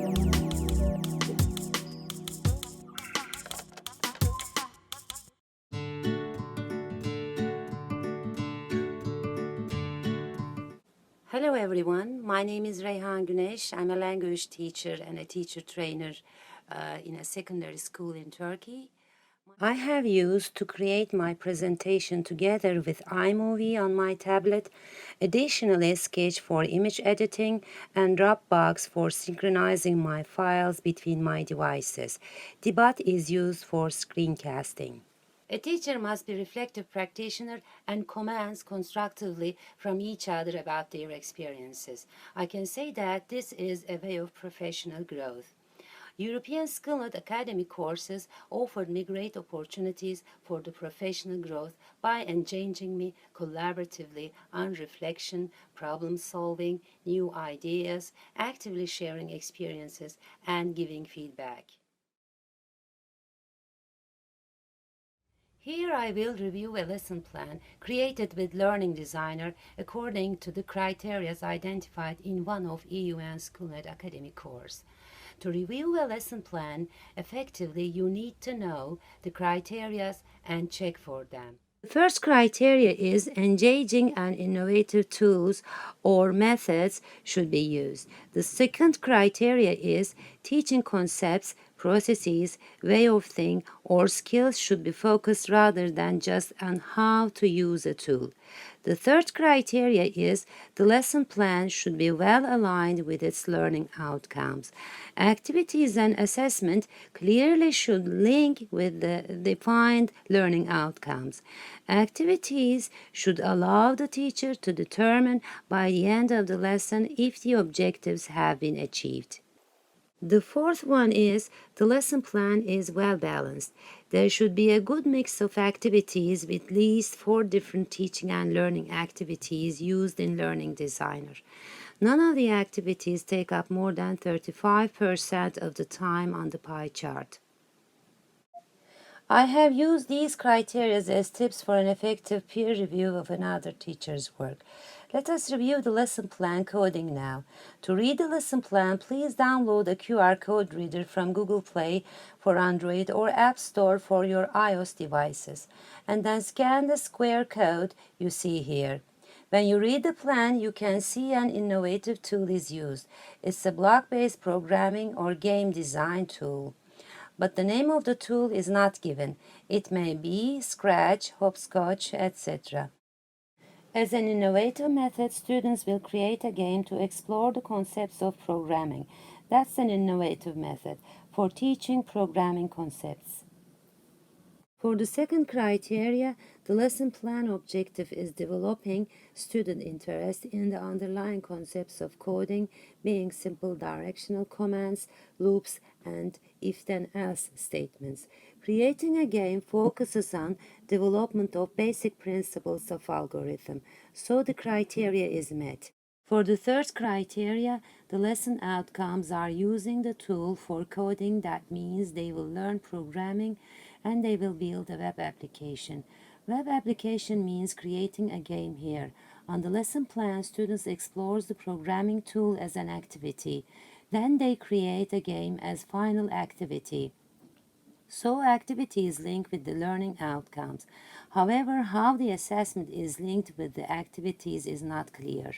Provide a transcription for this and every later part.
Hello everyone, my name is Reyhan Güneş. I'm a language teacher and a teacher trainer in a secondary school in Turkey. I have used to create my presentation together with iMovie on my tablet, additionally Sketch for image editing and Dropbox for synchronizing my files between my devices. Debut is used for screencasting. A teacher must be a reflective practitioner and comments constructively from each other about their experiences. I can say that this is a way of professional growth. European skilled academic courses offered me great opportunities for the professional growth by engaging me collaboratively on reflection, problem solving, new ideas, actively sharing experiences, and giving feedback. Here I will review a lesson plan created with Learning Designer according to the criteria identified in one of EU Schoolnet academic course. To review a lesson plan effectively, you need to know the criteria and check for them. The first criteria is engaging and innovative tools or methods should be used. The second criteria is teaching concepts, processes, way of thinking, or skills should be focused rather than just on how to use a tool. The third criteria is the lesson plan should be well aligned with its learning outcomes. Activities and assessment clearly should link with the defined learning outcomes. Activities should allow the teacher to determine by the end of the lesson if the objectives have been achieved. The fourth one is the lesson plan is well balanced. There should be a good mix of activities with at least 4 different teaching and learning activities used in Learning Designer. None of the activities take up more than 35% of the time on the pie chart. I have used these criteria as tips for an effective peer review of another teacher's work. Let us review the lesson plan coding now. To read the lesson plan, please download a QR code reader from Google Play for Android or App Store for your iOS devices, and then scan the square code you see here. When you read the plan, you can see an innovative tool is used. It's a block-based programming or game design tool. But the name of the tool is not given. It may be Scratch, Hopscotch, etc. As an innovative method, students will create a game to explore the concepts of programming. That's an innovative method for teaching programming concepts. For the second criteria, the lesson plan objective is developing student interest in the underlying concepts of coding, being simple directional commands, loops, and if-then-else statements. Creating a game focuses on development of basic principles of algorithm, so the criteria is met. For the third criteria, the lesson outcomes are using the tool for coding. That means they will learn programming and they will build a web application. Web application means creating a game here. On the lesson plan, students explore the programming tool as an activity. Then they create a game as final activity. So activity is linked with the learning outcomes. However, how the assessment is linked with the activities is not clear.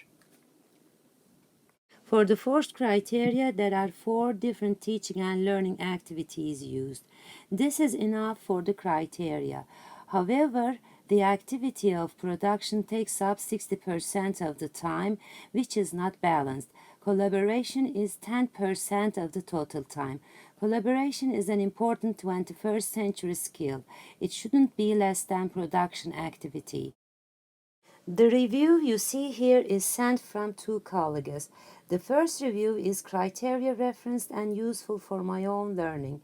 For the fourth criteria, there are 4 different teaching and learning activities used. This is enough for the criteria. However, the activity of production takes up 60% of the time, which is not balanced. Collaboration is 10% of the total time. Collaboration is an important 21st century skill. It shouldn't be less than production activity. The review you see here is sent from 2 colleagues. The first review is criteria referenced and useful for my own learning.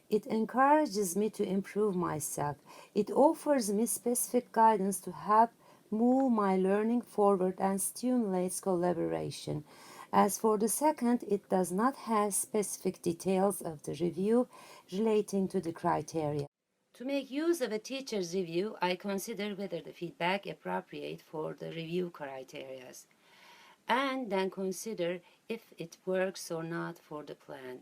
It encourages me to improve myself. It offers me specific guidance to help move my learning forward and stimulates collaboration. As for the second, it does not have specific details of the review relating to the criteria. To make use of a teacher's review, I consider whether the feedback appropriate for the review criteria. and then consider if it works or not for the plan.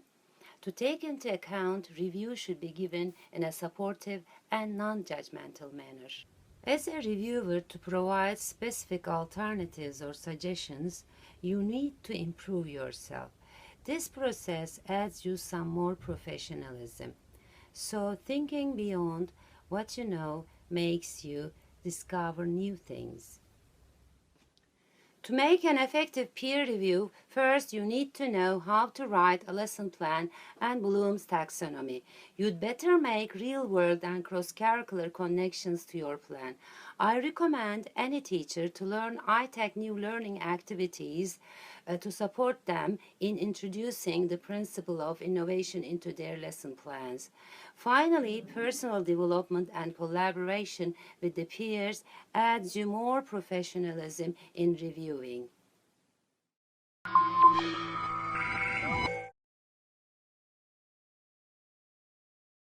To take into account, review should be given in a supportive and non-judgmental manner. As a reviewer, to provide specific alternatives or suggestions, you need to improve yourself. This process adds you some more professionalism. So thinking beyond what you know makes you discover new things. To make an effective peer review, first you need to know how to write a lesson plan and Bloom's taxonomy. You'd better make real-world and cross-curricular connections to your plan. I recommend any teacher to learn iTech new learning activities to support them in introducing the principle of innovation into their lesson plans. Finally, personal development and collaboration with the peers adds you more professionalism in reviewing.